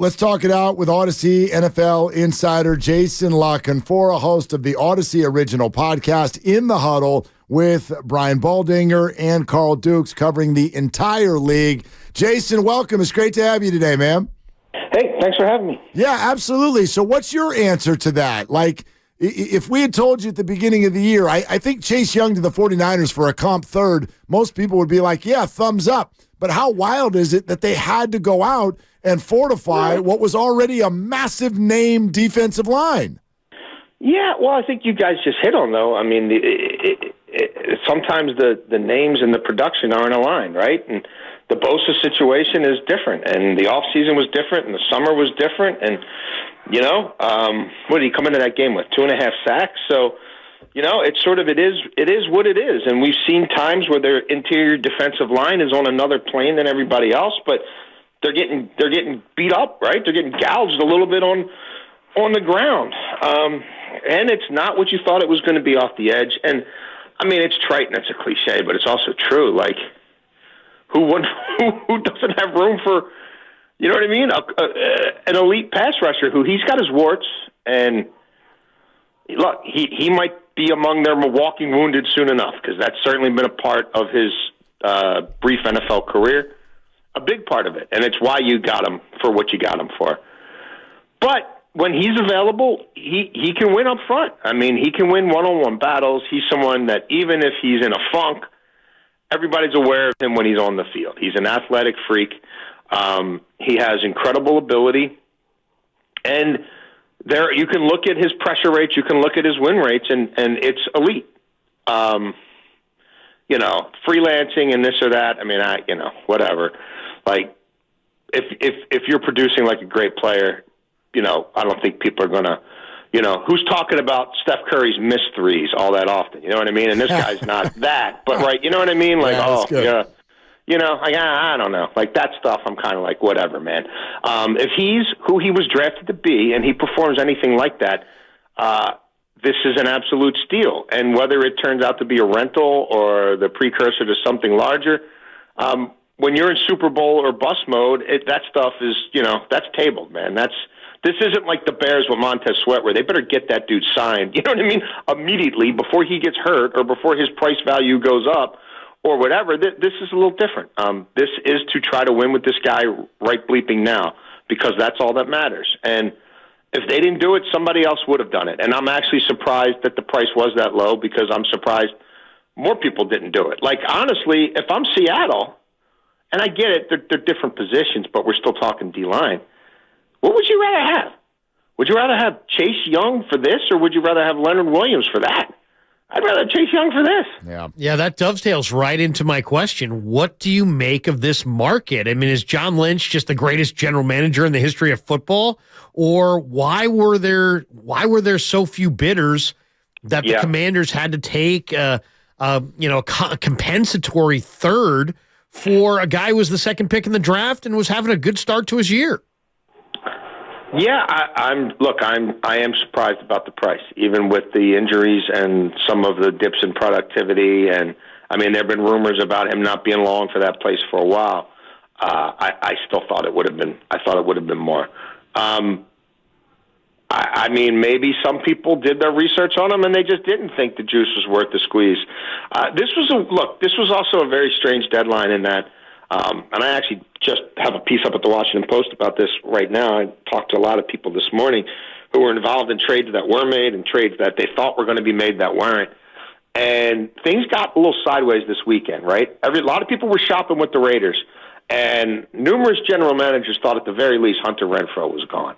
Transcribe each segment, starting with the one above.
Let's talk it out with Audacy NFL insider Jason La Canfora, host of the Audacy original podcast, In the Huddle, with Brian Baldinger and Carl Dukes, covering the entire league. Jason, welcome. It's great to have you today, man. Hey, thanks for having me. Yeah, absolutely. So what's your answer to that? Like, if we had told you at the beginning of the year, I think Chase Young to the 49ers for a comp third, most people would be like, yeah, thumbs up. But how wild is it that they had to go out and fortify what was already a massive name defensive line? Yeah, well, I think you guys just hit on, though. I mean, sometimes the names and the production aren't aligned, right? And the Bosa situation is different, and the offseason was different, and the summer was different. And, what did he come into that game with? 2.5 sacks? So, it's sort of it is what it is. And we've seen times where their interior defensive line is on another plane than everybody else, but they're getting beat up, right? They're getting gouged a little bit on the ground. And it's not what you thought it was going to be off the edge. And, I mean, it's trite and it's a cliche, but it's also true. Like, who doesn't have room for, you know what I mean, an elite pass rusher who he's got his warts, and look, he might be among their walking wounded soon enough, because that's certainly been a part of his brief NFL career, a big part of it, and it's why you got him for what you got him for. But when he's available, he can win up front. I mean, he can win one-on-one battles. He's someone that even if he's in a funk, everybody's aware of him when he's on the field. He's an athletic freak. He has incredible ability, and there you can look at his pressure rates, you can look at his win rates, and it's elite. Freelancing and this or that. I mean, whatever. Like, if you're producing like a great player, I don't think people are gonna, who's talking about Steph Curry's missed threes all that often? You know what I mean? And this guy's not that, but right, you know what I mean? Like, yeah. I don't know. Like, that stuff, I'm kind of like, whatever, man. If he's who he was drafted to be and he performs anything like that, this is an absolute steal. And whether it turns out to be a rental or the precursor to something larger, when you're in Super Bowl or bust mode, that stuff is, that's tabled, man. This isn't like the Bears with Montez Sweat, where they better get that dude signed, you know what I mean, immediately before he gets hurt or before his price value goes up, or whatever. This is a little different. This is to try to win with this guy right bleeping now, because that's all that matters. And if they didn't do it, somebody else would have done it. And I'm actually surprised that the price was that low, because I'm surprised more people didn't do it. Like, honestly, if I'm Seattle, and I get it, they're different positions, but we're still talking D-line, what would you rather have? Would you rather have Chase Young for this, or would you rather have Leonard Williams for that? I'd rather Chase Young for this. Yeah, that dovetails right into my question. What do you make of this market? I mean, is John Lynch just the greatest general manager in the history of football? Or why were there so few bidders that the Commanders had to take a compensatory third for a guy who was the second pick in the draft and was having a good start to his year? Yeah, I am surprised about the price, even with the injuries and some of the dips in productivity. And I mean, there have been rumors about him not being long for that place for a while. I still thought it would have been. I thought it would have been more. I mean, maybe some people did their research on him and they just didn't think the juice was worth the squeeze. This was also a very strange deadline in that. And I actually just have a piece up at the Washington Post about this right now. I talked to a lot of people this morning who were involved in trades that were made and trades that they thought were going to be made that weren't. And things got a little sideways this weekend, right? A lot of people were shopping with the Raiders, and numerous general managers thought at the very least Hunter Renfrow was gone.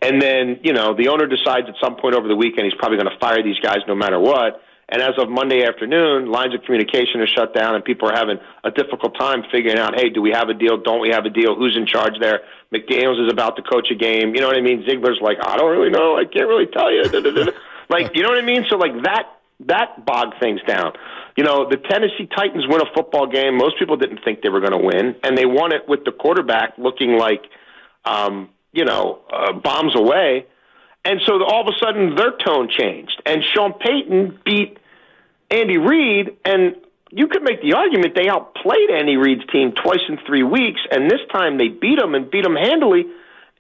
And then, the owner decides at some point over the weekend he's probably going to fire these guys no matter what. And as of Monday afternoon, lines of communication are shut down, and people are having a difficult time figuring out, hey, do we have a deal? Don't we have a deal? Who's in charge there? McDaniels is about to coach a game. You know what I mean? Ziegler's like, I don't really know. I can't really tell you. Like, you know what I mean? So, like, that bogged things down. The Tennessee Titans win a football game. Most people didn't think they were going to win, and they won it with the quarterback looking like, bombs away. And so all of a sudden their tone changed. And Sean Payton beat Andy Reid, and you could make the argument they outplayed Andy Reid's team twice in 3 weeks, and this time they beat them handily.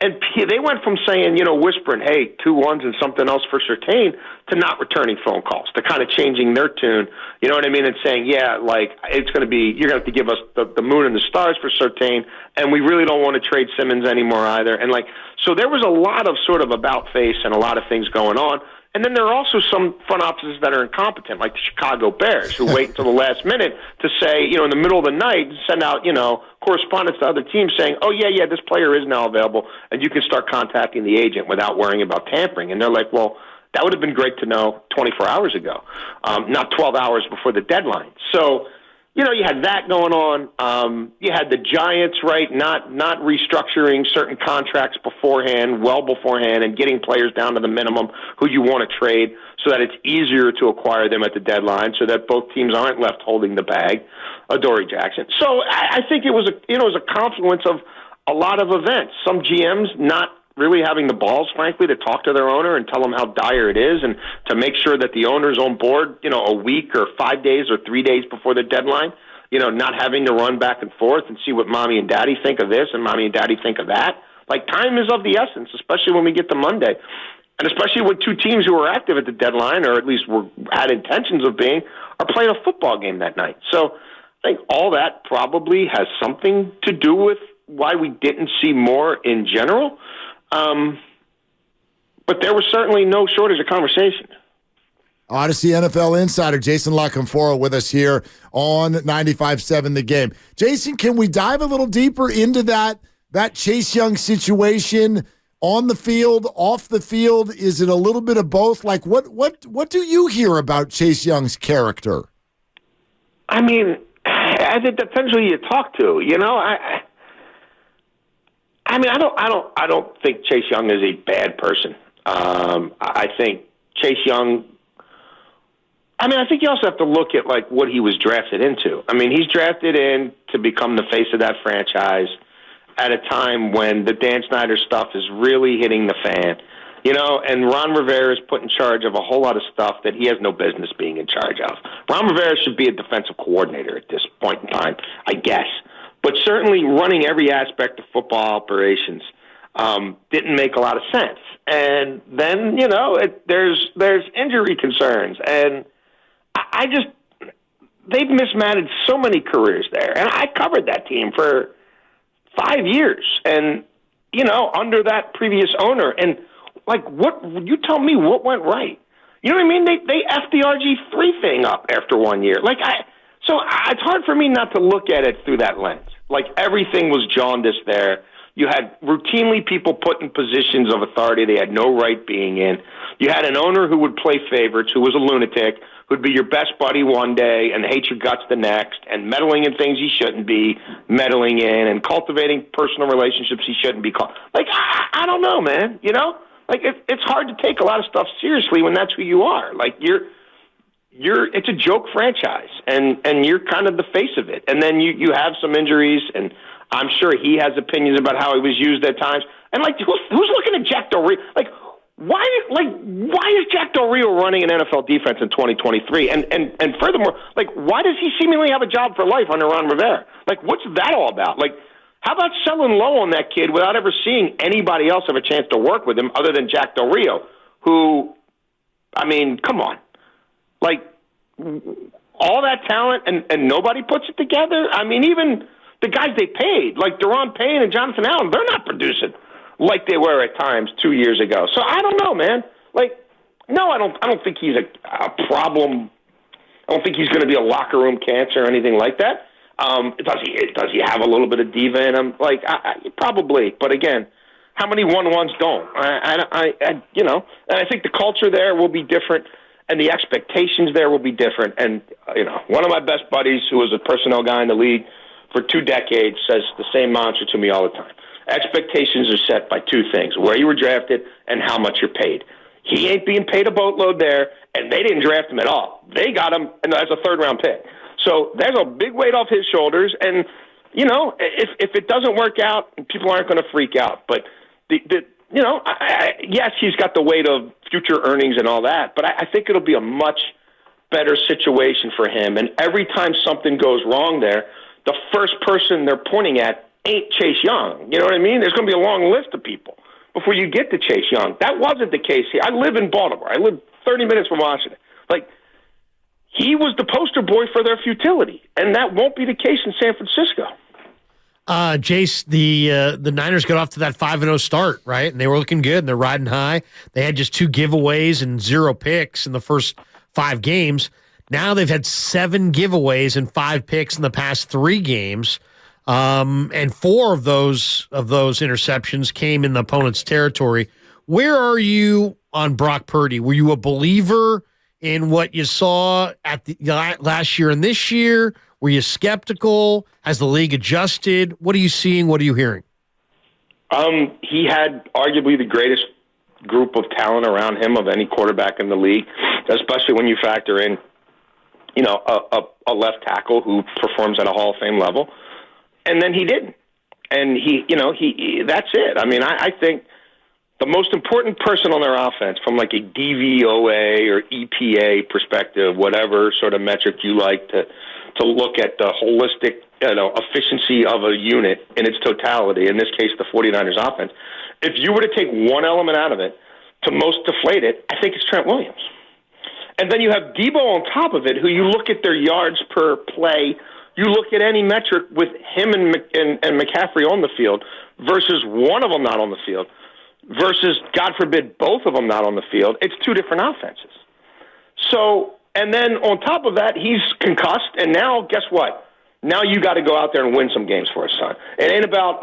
And they went from saying, whispering, hey, 2 1s and something else for Surtain, to not returning phone calls, to kind of changing their tune, you know what I mean, and saying, yeah, like, it's going to be, you're going to have to give us the moon and the stars for Surtain, and we really don't want to trade Simmons anymore either. And, like, so there was a lot of sort of about face and a lot of things going on. And then there are also some front offices that are incompetent, like the Chicago Bears, who wait until the last minute to say, in the middle of the night, send out, correspondence to other teams saying, oh, yeah, this player is now available, and you can start contacting the agent without worrying about tampering. And they're like, well, that would have been great to know 24 hours ago, not 12 hours before the deadline. So, you had that going on. You had the Giants, right, not restructuring certain contracts well beforehand, and getting players down to the minimum who you want to trade so that it's easier to acquire them at the deadline, so that both teams aren't left holding the bag. Adoree Jackson. So I think it was a confluence of a lot of events. Some GMs not really having the balls, frankly, to talk to their owner and tell them how dire it is, and to make sure that the owner's on board, a week or 5 days or 3 days before the deadline, not having to run back and forth and see what mommy and daddy think of this and mommy and daddy think of that. Like, time is of the essence, especially when we get to Monday. And especially with 2 teams who are active at the deadline, or at least had intentions of being, are playing a football game that night. So I think all that probably has something to do with why we didn't see more in general. But there was certainly no shortage of conversation. Audacy NFL insider Jason La Canfora with us here on 95.7 The Game. Jason, can we dive a little deeper into that Chase Young situation on the field, off the field? Is it a little bit of both? Like, what do you hear about Chase Young's character? I mean, it depends who you talk to. I don't think Chase Young is a bad person. I think Chase Young. I think you also have to look at like what he was drafted into. He's drafted in to become the face of that franchise at a time when the Dan Snyder stuff is really hitting the fan. And Ron Rivera is put in charge of a whole lot of stuff that he has no business being in charge of. Ron Rivera should be a defensive coordinator at this point in time, I guess. But certainly running every aspect of football operations didn't make a lot of sense. And then, there's injury concerns. And they've mismanaged so many careers there. And I covered that team for 5 years. And, under that previous owner. And, like, you tell me what went right. You know what I mean? They effed the RG3 thing up after 1 year. So it's hard for me not to look at it through that lens. Like, everything was jaundiced there. You had routinely people put in positions of authority they had no right being in. You had an owner who would play favorites, who was a lunatic, who'd be your best buddy one day and hate your guts the next, and meddling in things he shouldn't be meddling in, and cultivating personal relationships he shouldn't be. I don't know, man. It's hard to take a lot of stuff seriously when that's who you are. Like, it's a joke franchise, and you're kind of the face of it. And then you have some injuries, and I'm sure he has opinions about how he was used at times. And like, who's looking at Jack Del Rio? Like, why is Jack Del Rio running an NFL defense in 2023? And furthermore, like, why does he seemingly have a job for life under Ron Rivera? Like, what's that all about? Like, how about selling low on that kid without ever seeing anybody else have a chance to work with him other than Jack Del Rio, who, come on. Like, all that talent and nobody puts it together? Even the guys they paid, like Deron Payne and Jonathan Allen, they're not producing like they were at times 2 years ago. So I don't know, man. Like, no, I don't think he's a problem. I don't think he's going to be a locker room cancer or anything like that. Does he have a little bit of diva in him? Like, probably. But again, how many 1-1s don't? And I think the culture there will be different, and the expectations there will be different. And one of my best buddies, who was a personnel guy in the league for 2 decades, says the same mantra to me all the time. Expectations are set by 2 things: where you were drafted and how much you're paid. He ain't being paid a boatload there, and they didn't draft him at all. They got him as a 3rd-round pick. So there's a big weight off his shoulders, and if it doesn't work out, people aren't going to freak out. But yes, he's got the weight of future earnings and all that, but I think it'll be a much better situation for him. And every time something goes wrong there, the first person they're pointing at ain't Chase Young. You know what I mean? There's going to be a long list of people before you get to Chase Young. That wasn't the case here. I live in Baltimore. I live 30 minutes from Washington. Like, he was the poster boy for their futility, and that won't be the case in San Francisco. Jace, the Niners got off to that 5-0 start, right? And they were looking good, and they're riding high. They had just 2 giveaways and 0 picks in the first 5 games. Now they've had 7 giveaways and 5 picks in the past 3 games, and 4 of those interceptions came in the opponent's territory. Where are you on Brock Purdy? Were you a believer in what you saw at the last year and this year? Were you skeptical? Has the league adjusted? What are you seeing? What are you hearing? He had arguably the greatest group of talent around him of any quarterback in the league, especially when you factor in, a left tackle who performs at a Hall of Fame level. And then he didn't. And he that's it. I mean, I think the most important person on their offense from like a DVOA or EPA perspective, whatever sort of metric you like to look at the holistic, efficiency of a unit in its totality, in this case, the 49ers offense. If you were to take one element out of it to most deflate it, I think it's Trent Williams. And then you have Debo on top of it, who you look at their yards per play, you look at any metric with him and McCaffrey on the field versus one of them not on the field versus, God forbid, both of them not on the field. It's 2 different offenses. So, and then on top of that, he's concussed, and now guess what? Now you got to go out there and win some games for his son. It ain't about,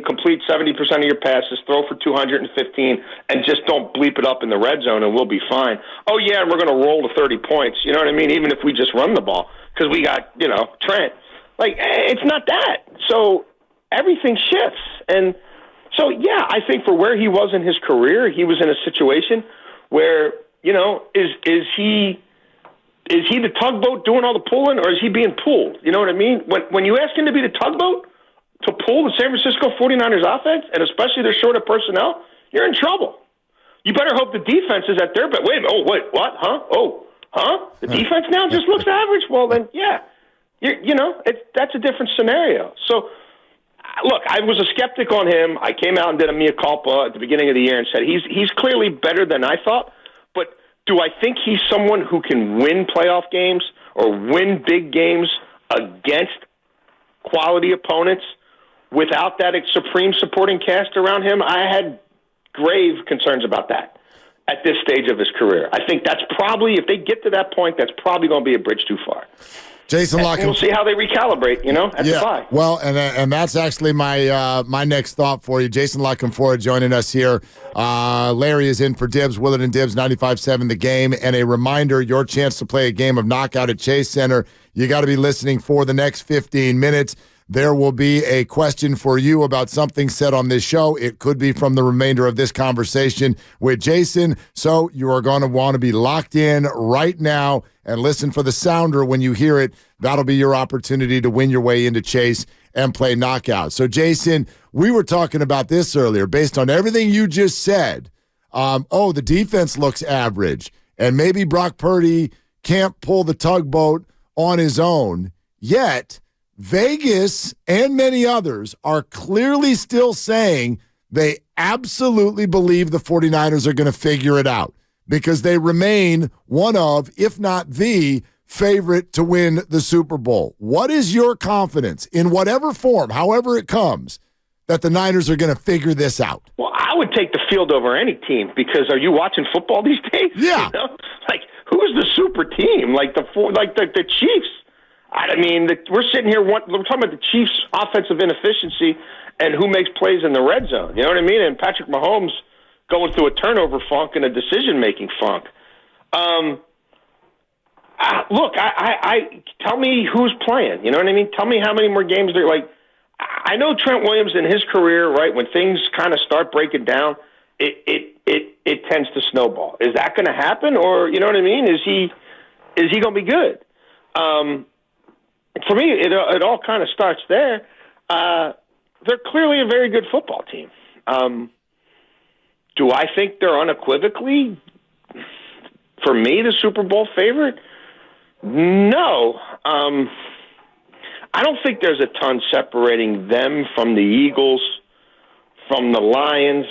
complete 70% of your passes, throw for 215, and just don't bleep it up in the red zone and we'll be fine. Oh, yeah, and we're going to roll to 30 points, you know what I mean, even if we just run the ball because we got, Trent. Like, it's not that. So everything shifts. And so, yeah, I think for where he was in his career, he was in a situation where, is he the tugboat doing all the pulling, or is he being pulled? You know what I mean? When you ask him to be the tugboat to pull the San Francisco 49ers offense, and especially they're short of personnel, you're in trouble. You better hope the defense is at their best. Wait a minute. Oh, wait, what? Huh? The defense now just looks average? Well, then, yeah. That's a different scenario. So, look, I was a skeptic on him. I came out and did a mea culpa at the beginning of the year and said he's clearly better than I thought. But do I think he's someone who can win playoff games or win big games against quality opponents without that supreme supporting cast around him? I had grave concerns about that at this stage of his career. I think that's probably, if they get to that point, that's probably going to be a bridge too far. Jason La Canfora. We'll see how they recalibrate, at the bye. Well, and that's actually my next thought for you. Jason La Canfora joining us here. Larry is in for Dibs, Willard and Dibs, 95.7 The Game. And a reminder, your chance to play a game of Knockout at Chase Center. You got to be listening for the next 15 minutes. There will be a question for you about something said on this show. It could be from the remainder of this conversation with Jason. So you are going to want to be locked in right now and listen for the sounder when you hear it. That'll be your opportunity to win your way into Chase and play Knockout. So, Jason, we were talking about this earlier. Based on everything you just said, the defense looks average, and maybe Brock Purdy can't pull the tugboat on his own. Yet, Vegas and many others are clearly still saying they absolutely believe the 49ers are going to figure it out because they remain one of, if not the, favorite to win the Super Bowl. What is your confidence in whatever form, however it comes, that the Niners are going to figure this out? Well, I would take the field over any team because are you watching football these days? Yeah. Like, who's the super team? Like the Chiefs. I mean, we're sitting here, we're talking about the Chiefs' offensive inefficiency and who makes plays in the red zone. You know what I mean? And Patrick Mahomes going through a turnover funk and a decision-making funk. Look, I tell me who's playing. You know what I mean? Tell me how many more games they're like. I know Trent Williams in his career, right? When things kind of start breaking down, it tends to snowball. Is that going to happen, or you know what I mean? Is he going to be good? For me, it all kind of starts there. They're clearly a very good football team. Do I think they're unequivocally, for me, the Super Bowl favorite? No. I don't think there's a ton separating them from the Eagles, from the Lions.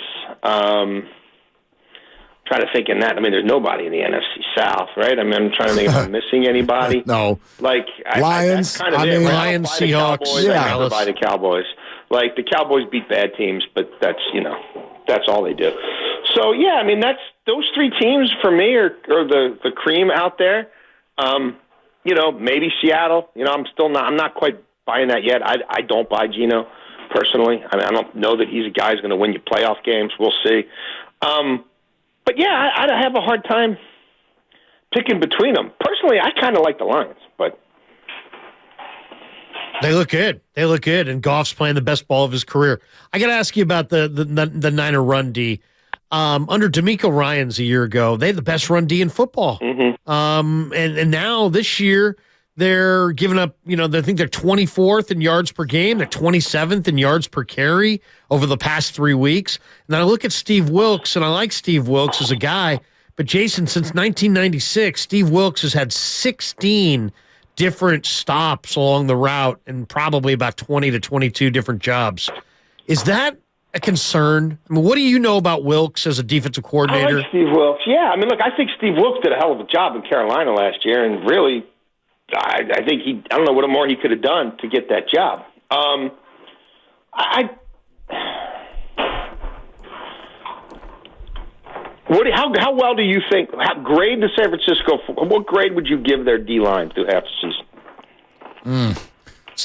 Trying to think in that. I mean, there's nobody in the NFC South, right? I mean, I'm trying to think if I'm missing anybody. No. Like, Lions. That's kind of it. Lions, Seahawks. Cowboys, I never buy the Cowboys. Like, the Cowboys beat bad teams, but that's all they do. So, yeah, I mean, those three teams for me are the cream out there. Maybe Seattle. I'm not quite buying that yet. I don't buy Geno personally. I mean, I don't know that he's a guy who's going to win you playoff games. We'll see. But yeah, I'd have a hard time picking between them. Personally, I kind of like the Lions, but they look good. They look good, and Goff's playing the best ball of his career. I got to ask you about the Niner run D. Under DeMeco Ryans a year ago, they had the best run D in football. Mm-hmm. And now this year they're giving up. I think they're 24th in yards per game. They're 27th in yards per carry over the past 3 weeks. And then I look at Steve Wilks, and I like Steve Wilks as a guy. But Jason, since 1996, Steve Wilks has had 16 different stops along the route and probably about 20 to 22 different jobs. Is that a concern? I mean, what do you know about Wilks as a defensive coordinator? I like Steve Wilks. Yeah, I mean, look, I think Steve Wilks did a hell of a job in Carolina last year, and really, I think I don't know what more he could have done to get that job. How well do you think? Grade to San Francisco? What grade would you give their D line through half the season?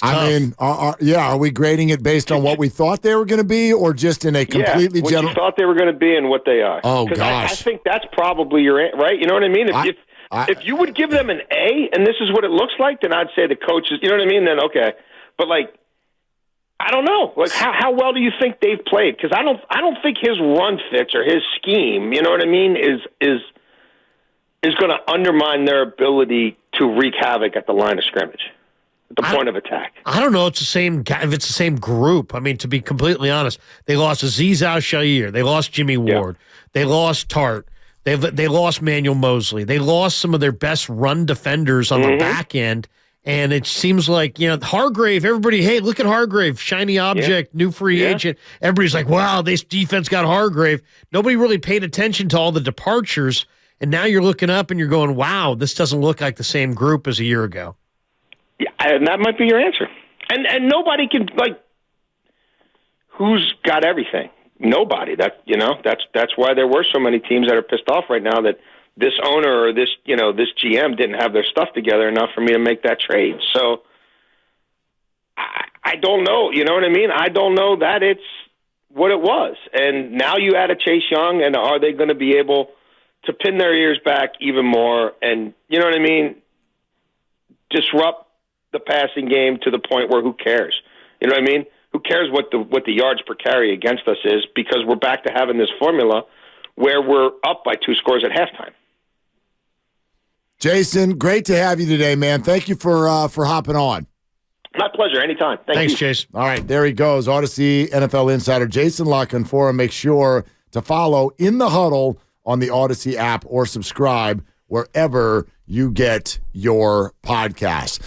I mean, are we grading it based on what we thought they were going to be, or just in a completely what general? You thought they were going to be and what they are. Oh gosh, I think that's probably your right. You know what I mean? If you would give them an A and this is what it looks like, then I'd say the coaches. You know what I mean? Then okay, but like, I don't know. Like, how well do you think they've played? Because I don't think his run fits or his scheme. You know what I mean? Is going to undermine their ability to wreak havoc at the line of scrimmage. The point of attack. I don't know. If it's the same group. I mean, to be completely honest, they lost Azeez Al-Shaair. They lost Jimmy Ward. Yeah. They lost Tart. They lost Manuel Mosley. They lost some of their best run defenders on the back end. And it seems like, Hargrave, everybody, hey, look at Hargrave, shiny object, new free agent. Everybody's like, wow, this defense got Hargrave. Nobody really paid attention to all the departures. And now you're looking up and you're going, wow, this doesn't look like the same group as a year ago. Yeah, and that might be your answer. And nobody can, who's got everything? Nobody. That's why there were so many teams that are pissed off right now that this owner or this GM didn't have their stuff together enough for me to make that trade. So I don't know. You know what I mean? I don't know that it's what it was. And now you add a Chase Young, and are they going to be able to pin their ears back even more? And you know what I mean? Disrupt the passing game to the point where who cares? You know what I mean? Who cares what the yards per carry against us is, because we're back to having this formula where we're up by 2 scores at halftime. Jason, great to have you today, man. Thank you for hopping on. My pleasure. Anytime. Thanks, you. Chase. All right, there he goes. Audacy NFL insider Jason La Canfora. Make sure to follow In the Huddle on the Audacy app or subscribe wherever you get your podcasts.